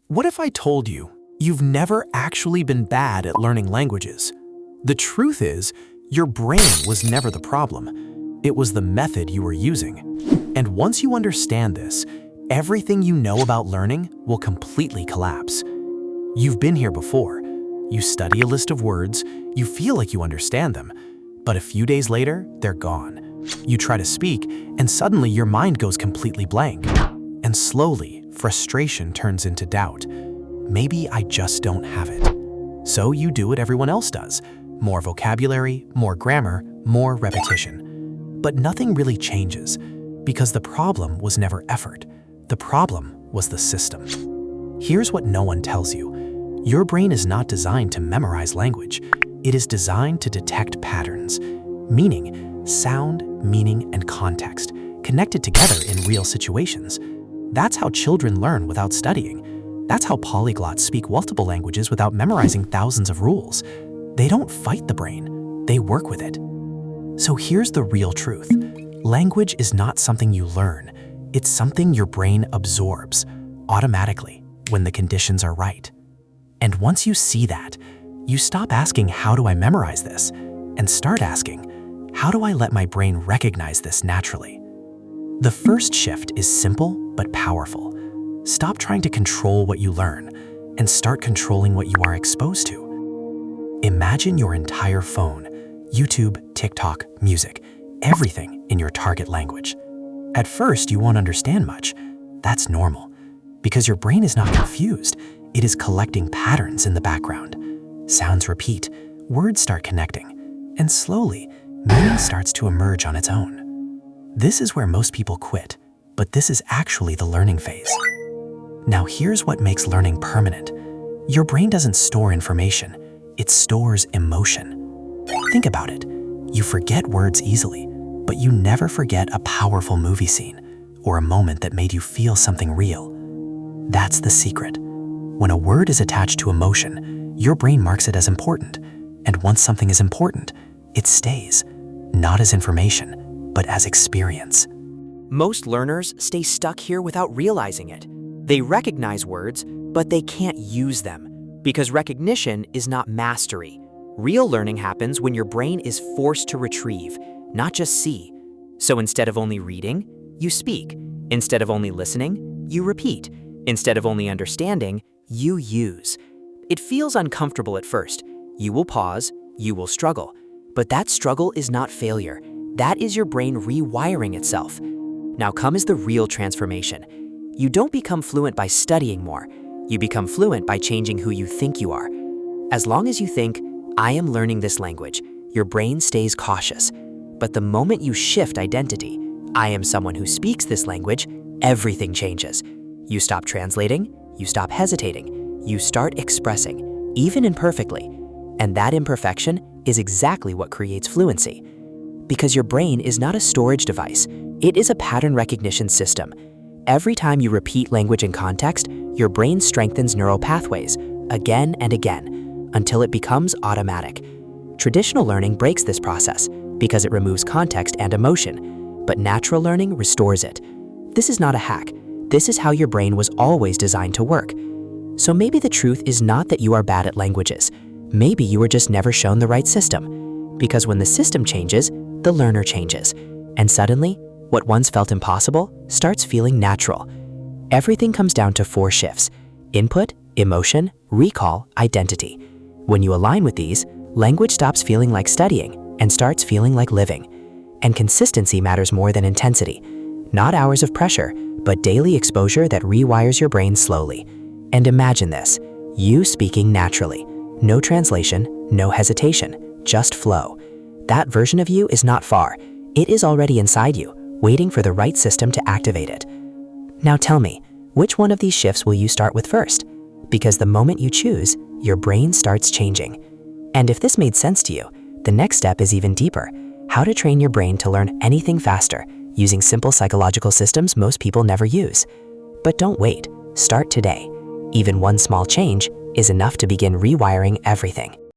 What if I told you you've never actually been bad at learning languages? The truth is, your brain was never the problem. It was the method you were using. And once you understand this, everything you know about learning will completely collapse. You've been here before. You study a list of words, you feel like you understand them, but a few days later, they're gone. You try to speak, and suddenly your mind goes completely blank. And slowly, frustration turns into doubt. Maybe I just don't have it. So you do what everyone else does. More vocabulary, more grammar, more repetition. But nothing really changes, because the problem was never effort. The problem was the system. Here's what no one tells you. Your brain is not designed to memorize language. It is designed to detect patterns, meaning, sound, meaning, and context, connected together in real situations. That's how children learn without studying. That's how polyglots speak multiple languages without memorizing thousands of rules. They don't fight the brain, they work with it. So here's the real truth. Language is not something you learn. It's something your brain absorbs, automatically, when the conditions are right. And once you see that, you stop asking, how do I memorize this? And start asking, how do I let my brain recognize this naturally? The first shift is simple but powerful. Stop trying to control what you learn and start controlling what you are exposed to. Imagine your entire phone, YouTube, TikTok, music, everything in your target language. At first, you won't understand much. That's normal, because your brain is not confused. It is collecting patterns in the background. Sounds repeat, words start connecting, and slowly, meaning starts to emerge on its own. This is where most people quit, but this is actually the learning phase. Now here's what makes learning permanent. Your brain doesn't store information, it stores emotion. Think about it. You forget words easily, but you never forget a powerful movie scene or a moment that made you feel something real. That's the secret. When a word is attached to emotion, your brain marks it as important. And once something is important, it stays, not as information, but as experience. Most learners stay stuck here without realizing it. They recognize words, but they can't use them, because recognition is not mastery. Real learning happens when your brain is forced to retrieve, not just see. So instead of only reading, you speak. Instead of only listening, you repeat. Instead of only understanding, you use. It feels uncomfortable at first. You will pause, you will struggle. But that struggle is not failure. That is your brain rewiring itself. Now comes the real transformation. You don't become fluent by studying more. You become fluent by changing who you think you are. As long as you think, I am learning this language, your brain stays cautious. But the moment you shift identity, I am someone who speaks this language, everything changes. You stop translating, you stop hesitating, you start expressing, even imperfectly. And that imperfection is exactly what creates fluency. Because your brain is not a storage device, it is a pattern recognition system. Every time you repeat language in context, your brain strengthens neural pathways again and again until it becomes automatic. Traditional learning breaks this process because it removes context and emotion, but natural learning restores it. This is not a hack. This is how your brain was always designed to work. So maybe the truth is not that you are bad at languages. Maybe you were just never shown the right system. Because when the system changes, the learner changes. And suddenly, what once felt impossible starts feeling natural. Everything comes down to 4 shifts: input, emotion, recall, identity. When you align with these, language stops feeling like studying and starts feeling like living. And consistency matters more than intensity. Not hours of pressure, but daily exposure that rewires your brain slowly. And imagine this, you speaking naturally. No translation, no hesitation, just flow. That version of you is not far. It is already inside you, waiting for the right system to activate it. Now tell me, which one of these shifts will you start with first? Because the moment you choose, your brain starts changing. And if this made sense to you, the next step is even deeper: how to train your brain to learn anything faster, using simple psychological systems most people never use. But don't wait, start today. Even one small change is enough to begin rewiring everything.